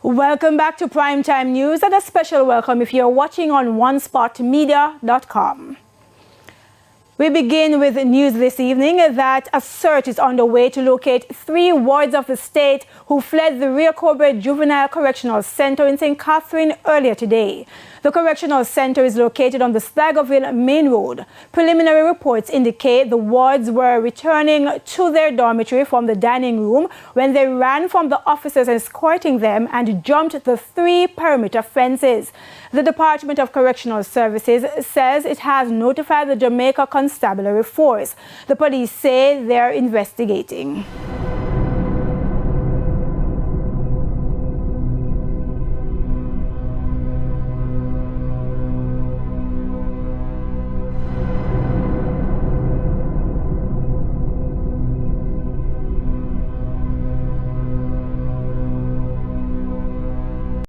Welcome back to Primetime News, and a special welcome if you're watching on onespotmedia.com. We begin with news this evening that a search is underway to locate 3 wards of the state who fled the Rio Cobre Juvenile Correctional Center in St. Catherine earlier today. The correctional center is located on the Slagoville Main Road. Preliminary reports indicate the wards were returning to their dormitory from the dining room when they ran from the officers escorting them and jumped the 3 perimeter fences. The Department of Correctional Services says it has notified the Jamaica Constabulary Force. The police say they're investigating.